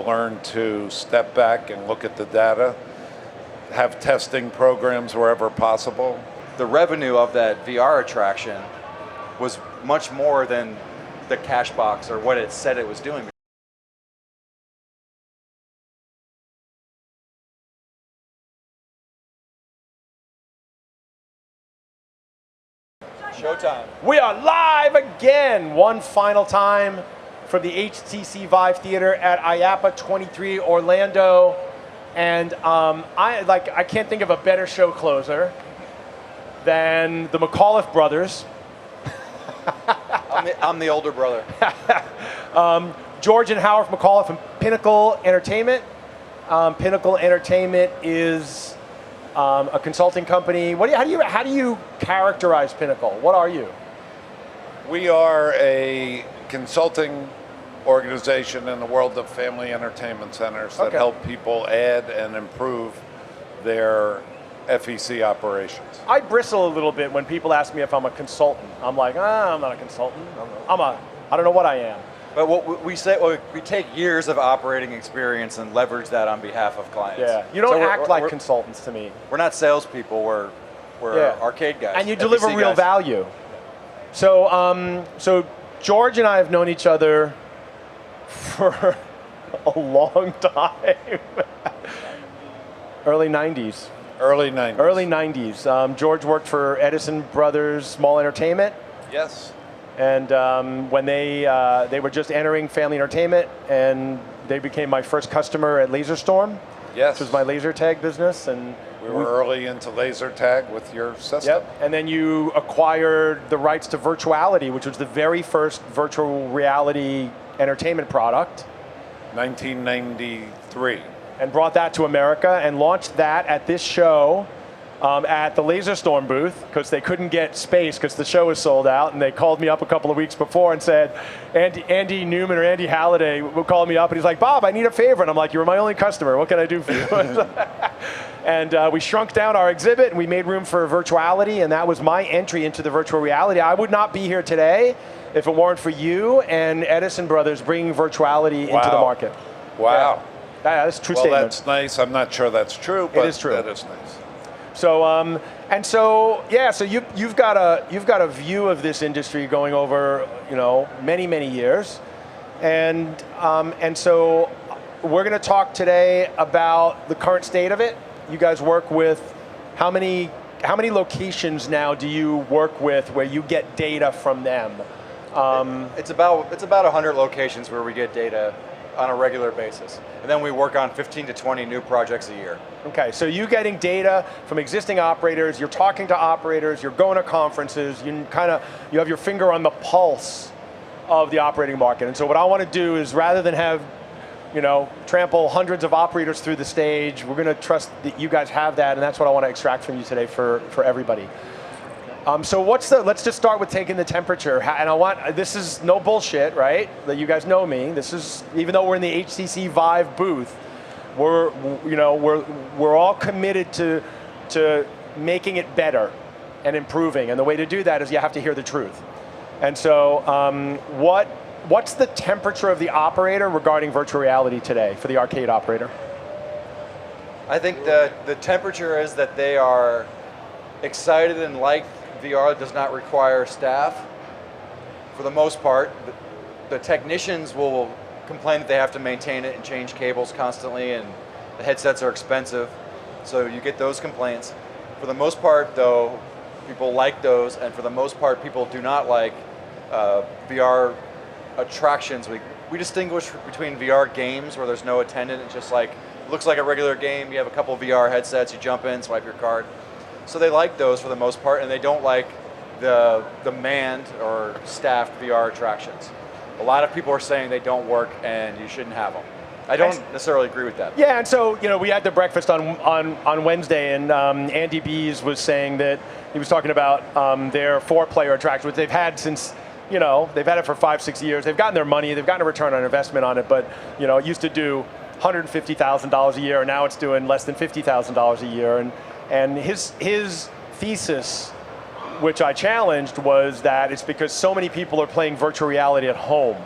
learned to step back and look at the data, have testing programs wherever possible. The revenue of that VR attraction was much more than the cash box or what it said it was doing. Showtime. We are live again, one final time from the HTC VIVE Theater at IAAPA 23 Orlando. And I can't think of a better show closer than the McAuliffe brothers. I'm the older brother. George and Howard McAuliffe and Pinnacle Entertainment. Pinnacle Entertainment is a consulting company. How do you characterize Pinnacle? What are you? We are a consulting organization in the world of family entertainment centers that help people add and improve their FEC operations. I bristle a little bit when people ask me if I'm a consultant. I'm like, I'm not a consultant. I don't know what I am. But what we say, we take years of operating experience and leverage that on behalf of clients. Yeah, you don't act like consultants to me. We're not salespeople. We're arcade guys. And you deliver real value. So, so George and I have known each other for a long time. Early 90s. Early 90s. Early 90s. George worked for Edison Brothers Small Entertainment. Yes. And when they were just entering family entertainment, and they became my first customer at LaserStorm. Yes. Which was my laser tag business. And we were early into laser tag with your system. Yep. And then you acquired the rights to virtuality, which was the very first virtual reality entertainment product. 1993. And brought that to America and launched that at this show at the LaserStorm booth, because they couldn't get space because the show was sold out. And they called me up a couple of weeks before and said, Andy Newman or Andy Halliday called me up, and he's like, Bob, I need a favor. And I'm like, you're my only customer. What can I do for you? And we shrunk down our exhibit, and we made room for virtuality, and that was my entry into the virtual reality. I would not be here today if it weren't for you and Edison Brothers bringing virtuality into the market. Wow. Yeah, that's a true statement. Well, that's nice. I'm not sure that's true, but it is true. That is nice. So, so you've got a view of this industry going over, many years, and so we're going to talk today about the current state of it. You guys work with how many locations now do you work with where you get data from them? It's about 100 locations where we get data on a regular basis. And then we work on 15 to 20 new projects a year. Okay, so you're getting data from existing operators, you're talking to operators, you're going to conferences, you have your finger on the pulse of the operating market. And so what I want to do is, rather than have, trample hundreds of operators through the stage, we're going to trust that you guys have that, and that's what I want to extract from you today for everybody. So let's just start with taking the temperature. And this is no bullshit, right? That you guys know me. This is, even though we're in the HTC VIVE booth, we're all committed to making it better and improving. And the way to do that is you have to hear the truth. And so what's the temperature of the operator regarding virtual reality today for the arcade operator? I think the temperature is that they are excited and like VR does not require staff. For the most part, the technicians will complain that they have to maintain it and change cables constantly, and the headsets are expensive, so you get those complaints. For the most part, though, people like those, and for the most part, people do not like VR attractions. We distinguish between VR games where there's no attendant. It's just like, it looks like a regular game. You have a couple of VR headsets, you jump in, swipe your card. So they like those for the most part, and they don't like the manned or staffed VR attractions. A lot of people are saying they don't work and you shouldn't have them. I don't necessarily agree with that. Yeah, and so we had the breakfast on Wednesday, and Andy Bees was saying that he was talking about their 4-player attraction, which they've had since, they've had it for 5-6 years. They've gotten their money, they've gotten a return on investment on it, but it used to do $150,000 a year, and now it's doing less than $50,000 a year. And his thesis, which I challenged, was that it's because so many people are playing virtual reality at home.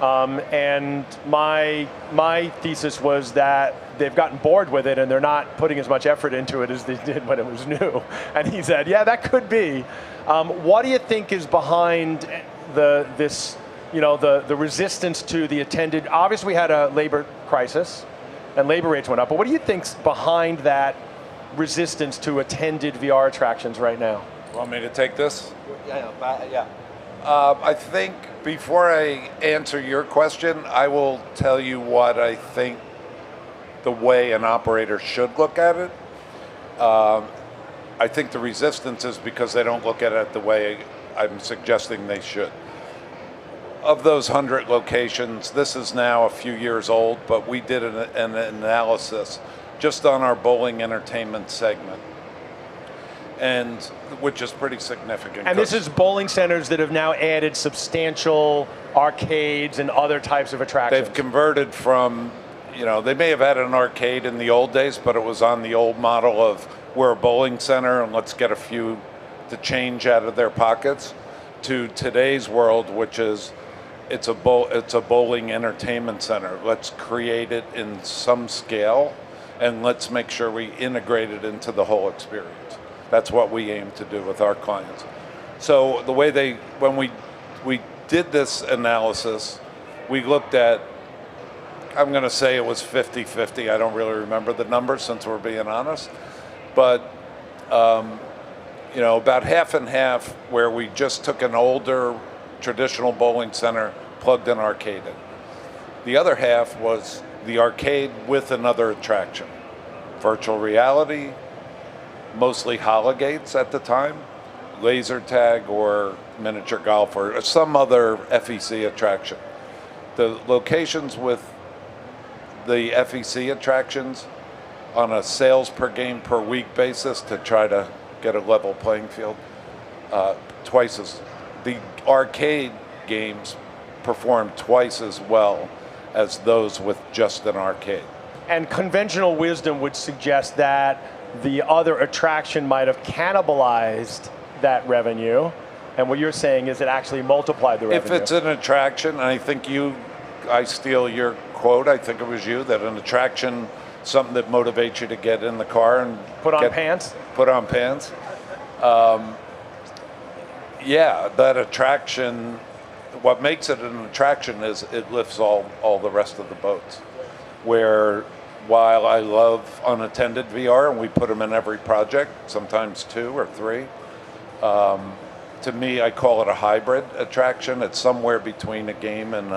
And my thesis was that they've gotten bored with it and they're not putting as much effort into it as they did when it was new. And he said, yeah, that could be. What do you think is behind the resistance to the attended? Obviously, we had a labor crisis and labor rates went up, but what do you think's behind that resistance to attended VR attractions right now? Want me to take this? Yeah. I think before I answer your question, I will tell you what I think the way an operator should look at it. I think the resistance is because they don't look at it the way I'm suggesting they should. Of those 100 locations, this is now a few years old, but we did an analysis just on our bowling entertainment segment, and which is pretty significant. And this is bowling centers that have now added substantial arcades and other types of attractions. They've converted from, they may have had an arcade in the old days, but it was on the old model of we're a bowling center and let's get a few to change out of their pockets, to today's world, which is it's a bowling entertainment center. Let's create it in some scale, and let's make sure we integrate it into the whole experience. That's what we aim to do with our clients. So the way when we did this analysis, we looked at, I'm going to say it was 50-50. I don't really remember the numbers since we're being honest, but about half and half, where we just took an older traditional bowling center, plugged an arcade in. The other half was the arcade with another attraction. Virtual reality, mostly hologates at the time, laser tag or miniature golf or some other FEC attraction. The locations with the FEC attractions on a sales per game per week basis, to try to get a level playing field, twice as the arcade games perform twice as well as those with just an arcade. And conventional wisdom would suggest that the other attraction might have cannibalized that revenue, and what you're saying is it actually multiplied the revenue. If it's an attraction, and I think I steal your quote, I think it was you, that an attraction, something that motivates you to get in the car and put on pants. Yeah, that attraction, what makes it an attraction is it lifts all the rest of the boats. Where while I love unattended VR, and we put them in every project, sometimes 2 or 3, to me, I call it a hybrid attraction. It's somewhere between a game and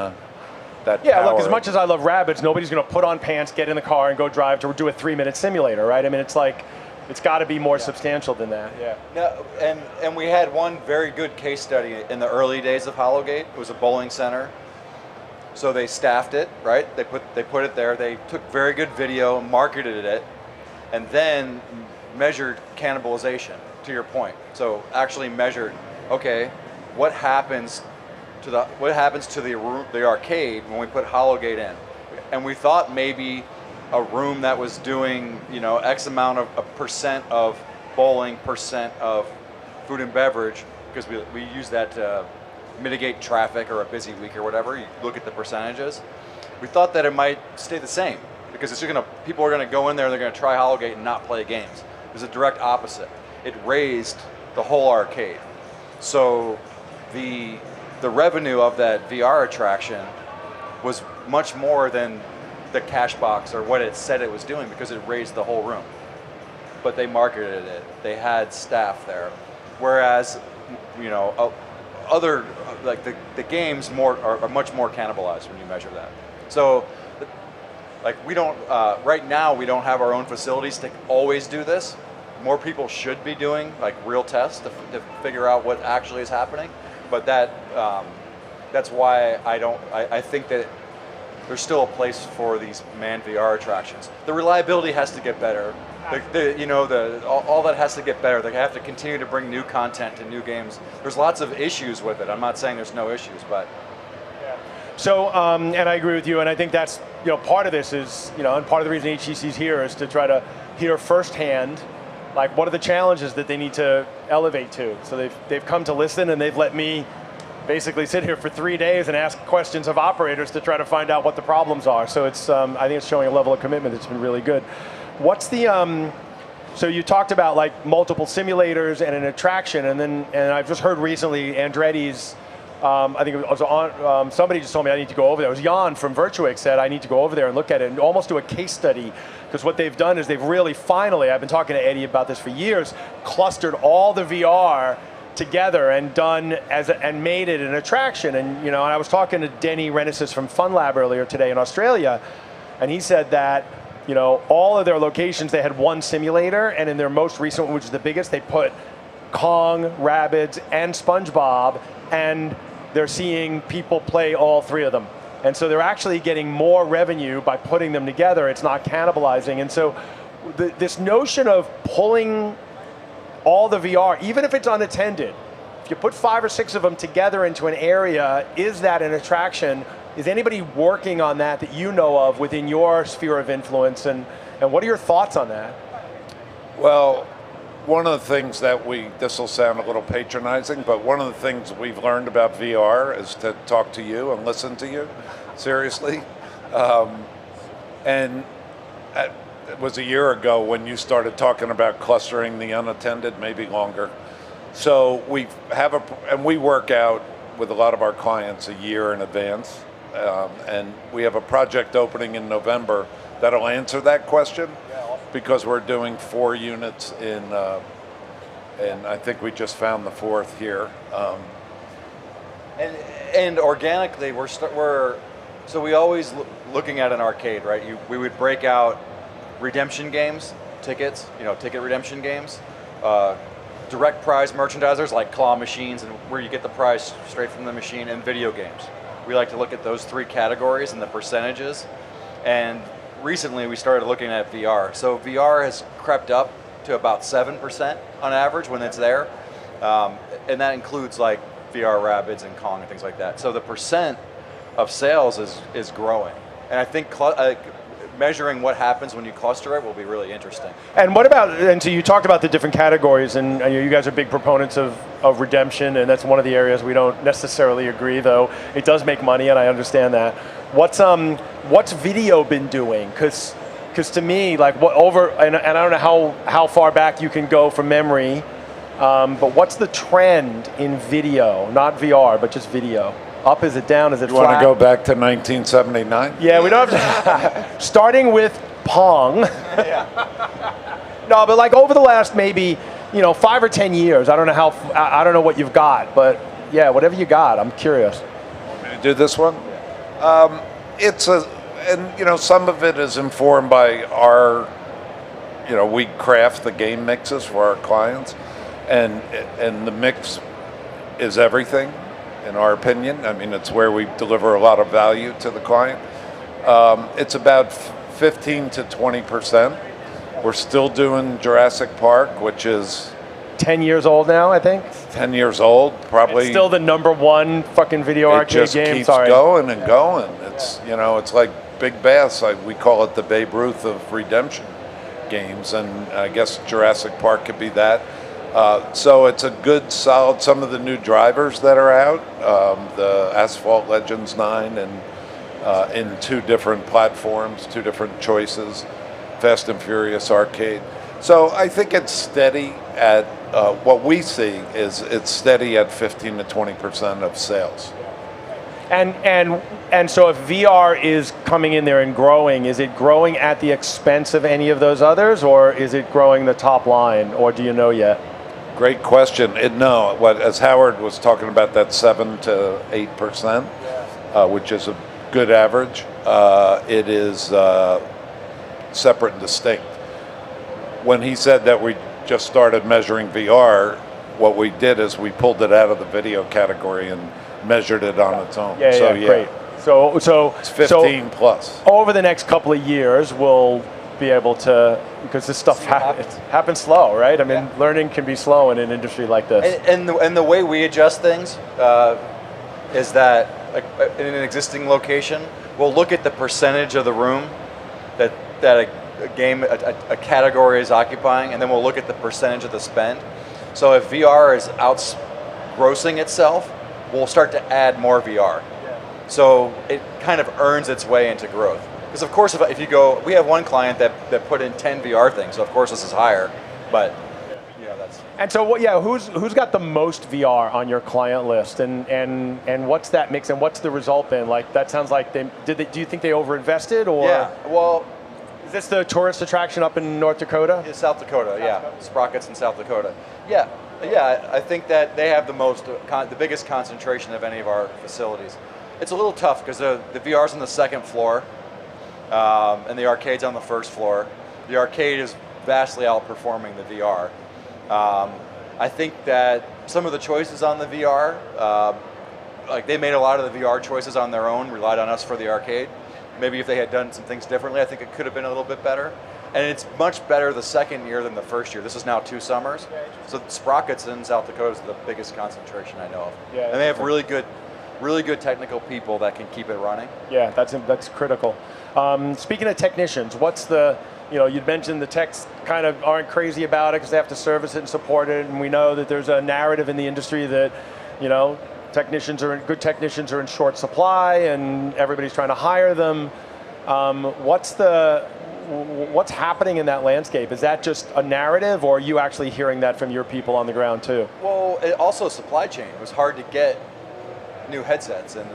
that Yeah, power. look, as much as I love rabbits, nobody's going to put on pants, get in the car, and go drive to do a 3-minute simulator, right? I mean, it's like, it's got to be more substantial than that. Yeah. No, and we had one very good case study in the early days of Hollowgate. It was a bowling center. So they staffed it, right? They put it there. They took very good video, marketed it, and then measured cannibalization, to your point. So actually measured, okay, what happens to the arcade when we put Hollowgate in? And we thought maybe a room that was doing, X amount of a percent of bowling, percent of food and beverage, because we use that to mitigate traffic or a busy week or whatever. You look at the percentages. We thought that it might stay the same, because people are going to go in there, they're going to try Hollowgate and not play games. It was a direct opposite. It raised the whole arcade. So the revenue of that VR attraction was much more than the cash box or what it said it was doing, because it raised the whole room. But they marketed it. They had staff there. Whereas, other, like the games are much more cannibalized when you measure that. So, like right now we don't have our own facilities to always do this. More people should be doing like real tests to figure out what actually is happening. But that's why I think that there's still a place for these manned VR attractions. The reliability has to get better. All that has to get better. They have to continue to bring new content to new games. There's lots of issues with it. I'm not saying there's no issues, but. So, and I agree with you, and I think that's, part of this is, and part of the reason HTC's here is to try to hear firsthand, like, what are the challenges that they need to elevate to. So they've come to listen, and they've let me basically sit here for 3 days and ask questions of operators to try to find out what the problems are. So it's, I think it's showing a level of commitment that's been really good. What's the, so you talked about like multiple simulators and an attraction, and I've just heard recently Andretti's, I think it was on, somebody just told me I need to go over there. It was Jan from Virtuix said I need to go over there and look at it and almost do a case study, because what they've done is they've really finally, I've been talking to Eddie about this for years, clustered all the VR together and and made it an attraction. And and I was talking to Denny Renesis from FunLab earlier today in Australia, and he said that all of their locations, they had one simulator, and in their most recent one, which is the biggest, they put Kong, Rabbids, and SpongeBob, and they're seeing people play all three of them. And so they're actually getting more revenue by putting them together. It's not cannibalizing. And so this notion of pulling all the VR, even if it's unattended, if you put 5 or 6 of them together into an area, is that an attraction? Is anybody working on that you know of within your sphere of influence? And what are your thoughts on that? Well, one of the things that this will sound a little patronizing, but one of the things we've learned about VR is to talk to you and listen to you, seriously. And it was a year ago when you started talking about clustering the unattended, maybe longer. So we work out with a lot of our clients a year in advance. And we have a project opening in November that'll answer that question, because we're doing 4 units and I think we just found the 4th here. And organically, so we always looking at an arcade, right? We would break out redemption games, tickets, ticket redemption games, direct prize merchandisers like claw machines, and where you get the prize straight from the machine, and video games. We like to look at those 3 categories and the percentages. And recently we started looking at VR. So VR has crept up to about 7% on average when it's there. And that includes like VR Rabbids and Kong and things like that. So the percent of sales is growing. And I think measuring what happens when you cluster it will be really interesting. And what about, and so you talked about the different categories, and you guys are big proponents of redemption, and that's one of the areas we don't necessarily agree, though it does make money, and I understand that. What's video been doing? Because to me, like and I don't know how far back you can go from memory, but what's the trend in video, not VR, but just video? Up, is it down, is it flat? You want to go back to 1979? Yeah, we don't have to. Starting with Pong. Yeah. No, but like over the last maybe 5 or 10 years, I don't know what you've got, but yeah, whatever you got, I'm curious. Want me to do this one? Some of it is informed by our, we craft the game mixes for our clients, and the mix is everything. In our opinion, I mean, it's where we deliver a lot of value to the client. It's about 15 to 20%. We're still doing Jurassic Park, which is 10 years old now, I think. 10 years old, probably. It's still the #1 fucking video arcade game. It just keeps going and going. It's it's like Big Bass. We call it the Babe Ruth of redemption games, and I guess Jurassic Park could be that. So it's a good, solid, some of the new drivers that are out, the Asphalt Legends 9, and in 2 different platforms, 2 different choices, Fast and Furious Arcade. So I think it's steady at, what we see is it's steady at 15 to 20% of sales. And so if VR is coming in there and growing, is it growing at the expense of any of those others, or is it growing the top line, or do you know yet? Great question. As Howard was talking about, that 7 to 8%, which is a good average. It is separate and distinct. When he said that we just started measuring VR, what we did is we pulled it out of the video category and measured it on its own. Yeah, great. So it's 15 plus. Over the next couple of years, we'll be able to, because this stuff happens slow, right? I mean, learning can be slow in an industry like this. And the way we adjust things is that in an existing location, we'll look at the percentage of the room that a category is occupying, and then we'll look at the percentage of the spend. So if VR is outgrossing itself, we'll start to add more VR. So it kind of earns its way into growth. Because of course, if you go, we have one client that put in 10 VR things, so of course this is higher, but that's. And so, who's got the most VR on your client list, and what's that mix, and what's the result been? Like, that sounds like do you think they overinvested, or? Yeah, well. Is this the tourist attraction up in North Dakota? Yeah, South Dakota, yeah. Sprockets in South Dakota. Yeah, I think that they have the biggest concentration of any of our facilities. It's a little tough because the VR's on the second floor, and the arcade's on the first floor. The arcade is vastly outperforming the VR. I think that some of the choices on the VR, like they made a lot of the VR choices on their own, relied on us for the arcade. Maybe if they had done some things differently, I think it could have been a little bit better. And it's much better the second year than the first year. This is now 2 summers. So Sprockets in South Dakota is the biggest concentration I know of. Yeah, and they have really good technical people that can keep it running. Yeah, that's critical. Speaking of technicians, what's you'd mentioned the techs kind of aren't crazy about it because they have to service it and support it, and we know that there's a narrative in the industry that, good technicians are in short supply and everybody's trying to hire them. What's happening in that landscape? Is that just a narrative, or are you actually hearing that from your people on the ground too? Well, also supply chain. It was hard to get new headsets and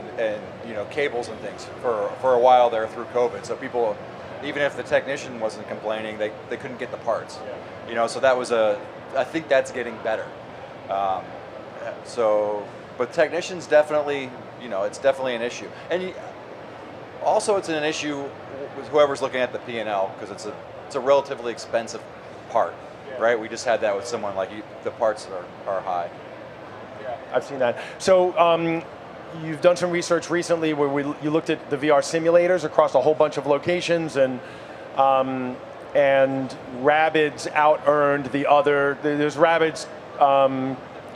cables and things for a while there through COVID. So people, even if the technician wasn't complaining, they couldn't get the parts. So that was I think that's getting better. But technicians definitely, it's definitely an issue. And also it's an issue with whoever's looking at the P&L, because it's a relatively expensive part, right? We just had that with someone like you, the parts are high. Yeah, I've seen that. So you've done some research recently where you looked at the VR simulators across a whole bunch of locations, and Rabbids out-earned the other. There's Rabbids,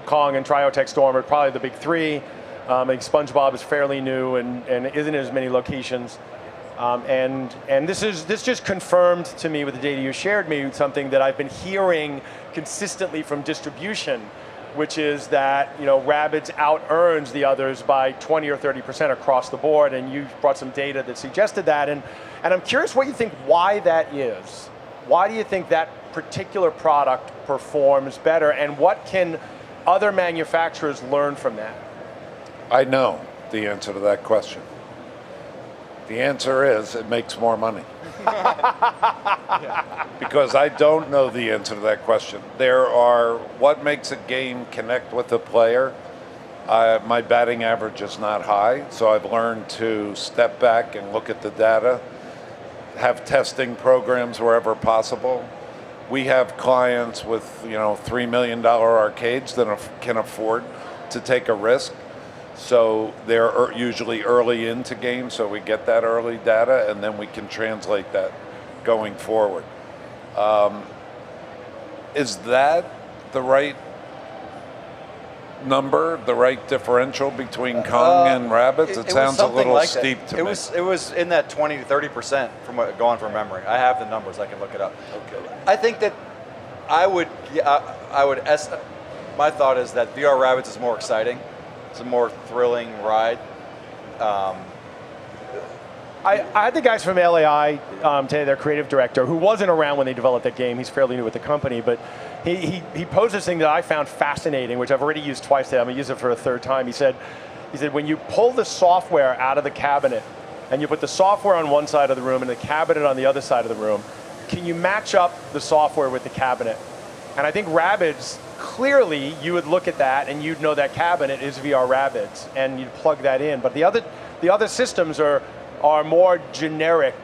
Kong, and Triotech Storm are probably the big 3. I think SpongeBob is fairly new and isn't in as many locations. And this just confirmed to me with the data you shared me something that I've been hearing consistently from distribution, which is that Rabbids out-earns the others by 20 or 30% across the board, and you brought some data that suggested that, and I'm curious what you think why that is. Why do you think that particular product performs better, and what can other manufacturers learn from that? I know the answer to that question. The answer is it makes more money. Because I don't know the answer to that question. What makes a game connect with the player? My batting average is not high, so I've learned to step back and look at the data, have testing programs wherever possible. We have clients with $3 million arcades that can afford to take a risk. So they're usually early into games, so we get that early data, and then we can translate that going forward. Is that the right number, the right differential between Kong and Rabbids? It sounds a little like steep to me. It was in that 20 to 30% going from memory. I have the numbers, I can look it up. Okay. I think that my thought is that VR Rabbids is more exciting. It's a more thrilling ride. I had the guys from LAI today, their creative director, who wasn't around when they developed that game. He's fairly new with the company, but he posed this thing that I found fascinating, which I've already used twice today. I'm going to use it for a 3rd time. He said, when you pull the software out of the cabinet and you put the software on one side of the room and the cabinet on the other side of the room, can you match up the software with the cabinet? And I think Rabbids, clearly you would look at that and you'd know that cabinet is VR Rabbids and you'd plug that in. But the other systems are more generic,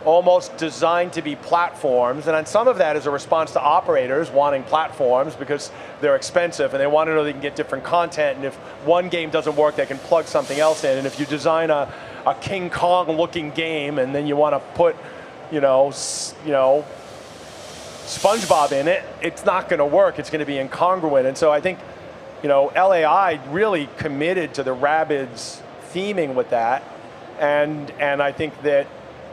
almost designed to be platforms, and some of that is a response to operators wanting platforms because they're expensive and they want to know they can get different content, and if one game doesn't work, they can plug something else in. And if you design a King Kong looking game and then you want to put, SpongeBob in it, it's not going to work. It's going to be incongruent. And so I think, LAI really committed to the Rabbids theming with that. And I think that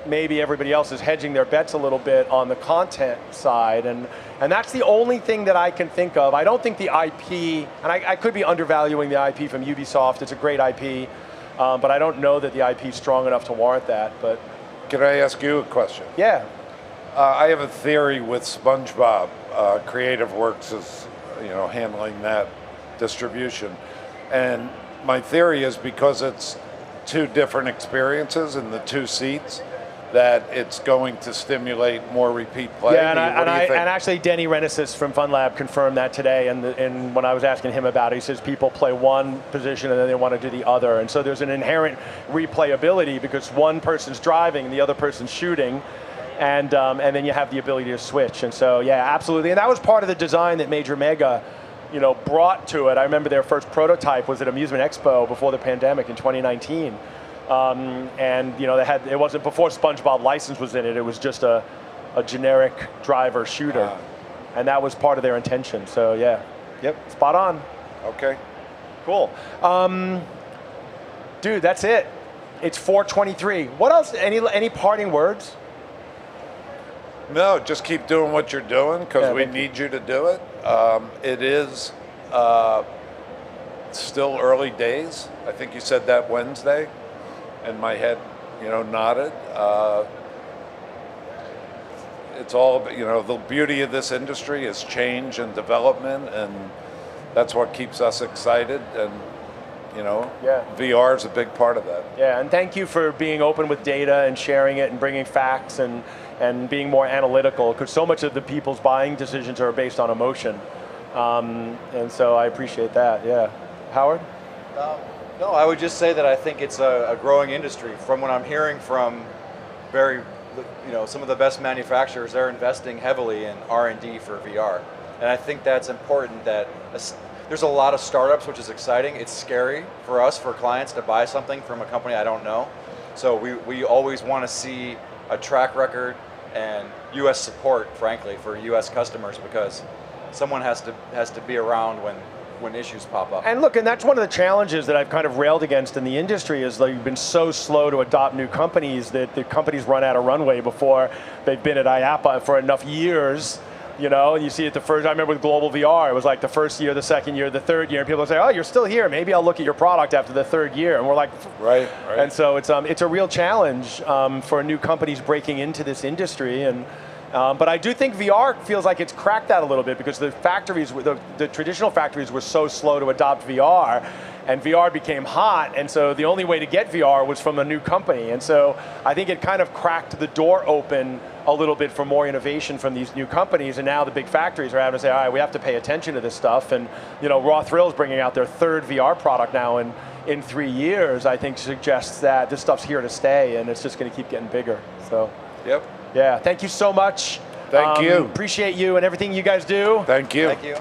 maybe everybody else is hedging their bets a little bit on the content side, and that's the only thing that I can think of. I don't think the IP, and I could be undervaluing the IP from Ubisoft. It's a great IP, but I don't know that the IP is strong enough to warrant that. But can I ask you a question? Yeah. I have a theory with SpongeBob. Creative Works is, handling that distribution, and my theory is because it's two different experiences in the two seats, that it's going to stimulate more repeat play. Yeah, and actually Denny Renesis from FunLab confirmed that today, and when I was asking him about it, he says people play one position and then they want to do the other, and so there's an inherent replayability because one person's driving and the other person's shooting, and then you have the ability to switch, and so yeah, absolutely, and that was part of the design that Major Mega brought to it. I remember their first prototype was at Amusement Expo before the pandemic in 2019. And it wasn't before SpongeBob license was in it. It was just a generic driver shooter, and that was part of their intention. So yeah, yep, spot on. Okay, cool. Dude, that's it. It's 4:23. What else? Any parting words? No, just keep doing what you're doing because we need you to do it. It is still early days. I think you said that Wednesday. And my head, nodded. It's all, the beauty of this industry is change and development, and that's what keeps us excited. And, VR is a big part of that. Yeah, and thank you for being open with data and sharing it and bringing facts and being more analytical, because so much of the people's buying decisions are based on emotion. And so I appreciate that, yeah. Howard? No, I would just say that I think it's a growing industry. From what I'm hearing from some of the best manufacturers, they're investing heavily in R&D for VR. And I think that's important that there's a lot of startups, which is exciting. It's scary for us, for clients, to buy something from a company I don't know. So we always want to see a track record and US support, frankly, for US customers, because someone has to be around when issues pop up. And look, and that's one of the challenges that I've kind of railed against in the industry is they've been so slow to adopt new companies that the companies run out of runway before they've been at IAAPA for enough years. And you see it I remember with Global VR, it was like the first year, the second year, the third year, and people say, oh, you're still here, maybe I'll look at your product after the third year. And we're like, right. And so it's a real challenge for new companies breaking into this industry. But I do think VR feels like it's cracked that a little bit because the factories, the traditional factories were so slow to adopt VR, and VR became hot, and so the only way to get VR was from a new company. And so I think it kind of cracked the door open a little bit for more innovation from these new companies, and now the big factories are having to say, all right, we have to pay attention to this stuff. And Raw Thrills bringing out their third VR product now in 3 years, I think suggests that this stuff's here to stay, and it's just going to keep getting bigger. So. Yep. Yeah, thank you so much. Thank you. Appreciate you and everything you guys do. Thank you. Thank you.